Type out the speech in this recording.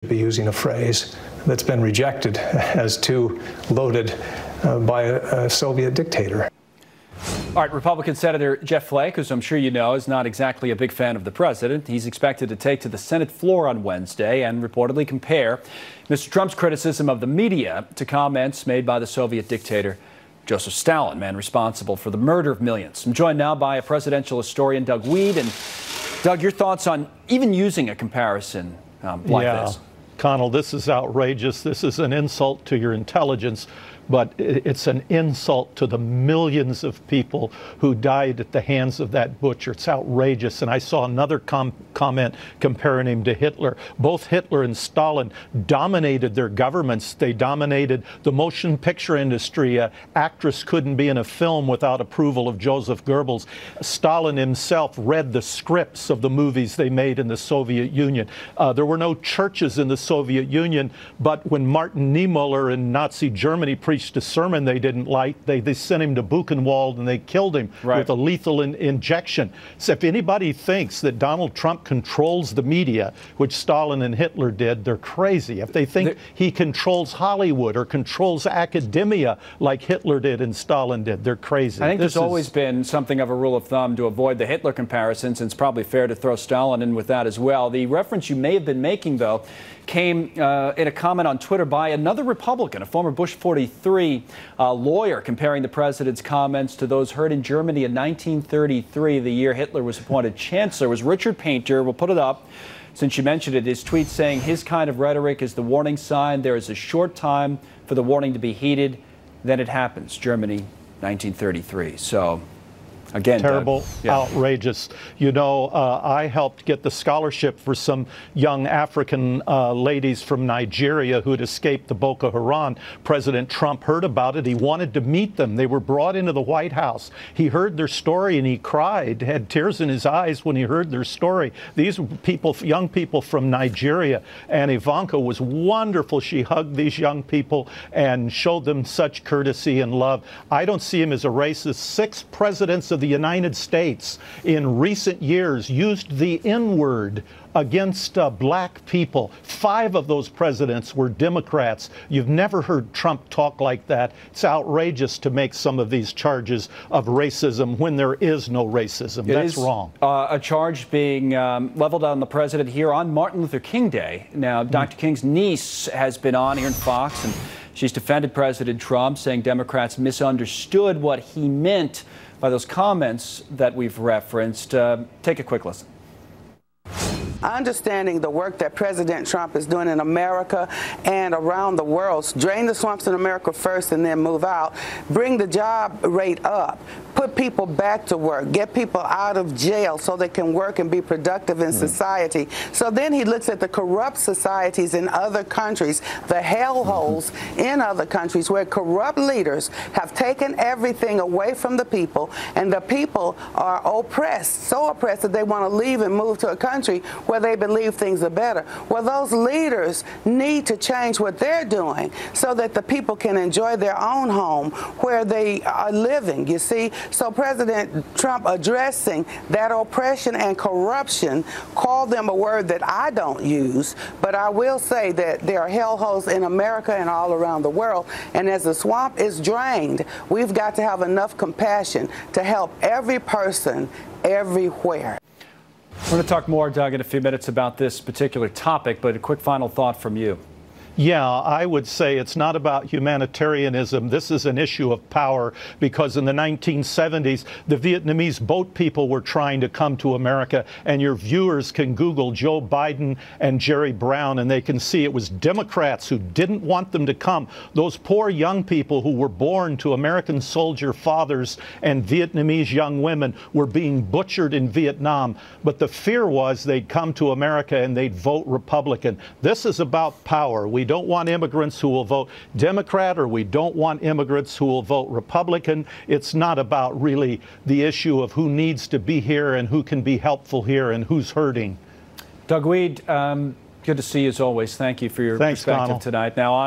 be using a phrase that's been rejected as too loaded by a Soviet dictator. All right, Republican Senator Jeff Flake, as I'm sure you know, is not exactly a big fan of the president. He's expected to take to the Senate floor on Wednesday and reportedly compare Mr. Trump's criticism of the media to comments made by the Soviet dictator Joseph Stalin, man responsible for the murder of millions. I'm joined now by a presidential historian, Doug Wead. And Doug, your thoughts on even using a comparison like this? Connell, this is outrageous. This is an insult to your intelligence, but it's an insult to the millions of people who died at the hands of that butcher. It's outrageous. And I saw another comment comparing him to Hitler. Both Hitler and Stalin dominated their governments. They dominated the motion picture industry. An actress couldn't be in a film without approval of Joseph Goebbels. Stalin himself read the scripts of the movies they made in the Soviet Union. There were no churches in the Soviet Union, but when Martin Niemöller in Nazi Germany preached a sermon they didn't like, they sent him to Buchenwald and they killed him with a lethal injection. So if anybody thinks that Donald Trump controls the media, which Stalin and Hitler did, they're crazy. If they think he controls Hollywood or controls academia like Hitler did and Stalin did, they're crazy. I think there's always been something of a rule of thumb to avoid the Hitler comparisons, and it's probably fair to throw Stalin in with that as well. The reference you may have been making, though, came in a comment on Twitter by another Republican, a former Bush 43 lawyer, comparing the president's comments to those heard in Germany in 1933, the year Hitler was appointed chancellor. It was Richard Painter. We'll put it up since you mentioned it. His tweet saying his kind of rhetoric is the warning sign. There is a short time for the warning to be heeded. Then it happens. Germany, 1933. So, again, terrible, outrageous. You know, I helped get the scholarship for some young African ladies from Nigeria who had escaped the Boko Haram. President Trump heard about it. He wanted to meet them. They were brought into the White House. He heard their story and he cried, had tears in his eyes when he heard their story. These people, young people from Nigeria, and Ivanka was wonderful. She hugged these young people and showed them such courtesy and love. I don't see him as a racist. 6 presidents of the United States in recent years used the N-word against black people. 5 of those presidents were Democrats. You've never heard Trump talk like that. It's outrageous to make some of these charges of racism when there is no racism. That's wrong. A charge being leveled on the president here on Martin Luther King Day. Now, Dr. King's niece has been on here in Fox, and she's defended President Trump, saying Democrats misunderstood what he meant by those comments that we've referenced. Take a quick listen. Understanding the work that President Trump is doing in America and around the world, drain the swamps in America first and then move out, bring the job rate up, put people back to work, get people out of jail so they can work and be productive in society. So then he looks at the corrupt societies in other countries, the hellholes in other countries where corrupt leaders have taken everything away from the people, and the people are oppressed, so oppressed that they want to leave and move to a country where they believe things are better. Well, those leaders need to change what they're doing so that the people can enjoy their own home where they are living, you see. So President Trump addressing that oppression and corruption called them a word that I don't use, but I will say that there are hellholes in America and all around the world, and as the swamp is drained, we've got to have enough compassion to help every person everywhere. We're going to talk more, Doug, in a few minutes about this particular topic, but a quick final thought from you. Yeah, I would say it's not about humanitarianism. This is an issue of power, because in the 1970s, the Vietnamese boat people were trying to come to America, and your viewers can Google Joe Biden and Jerry Brown, and they can see it was Democrats who didn't want them to come. Those poor young people who were born to American soldier fathers and Vietnamese young women were being butchered in Vietnam. But the fear was they'd come to America and they'd vote Republican. This is about power. We don't want immigrants who will vote Democrat, or we don't want immigrants who will vote Republican. It's not about really the issue of who needs to be here and who can be helpful here and who's hurting. Doug Wead, good to see you as always. Thanks, Connell. Tonight. Now on.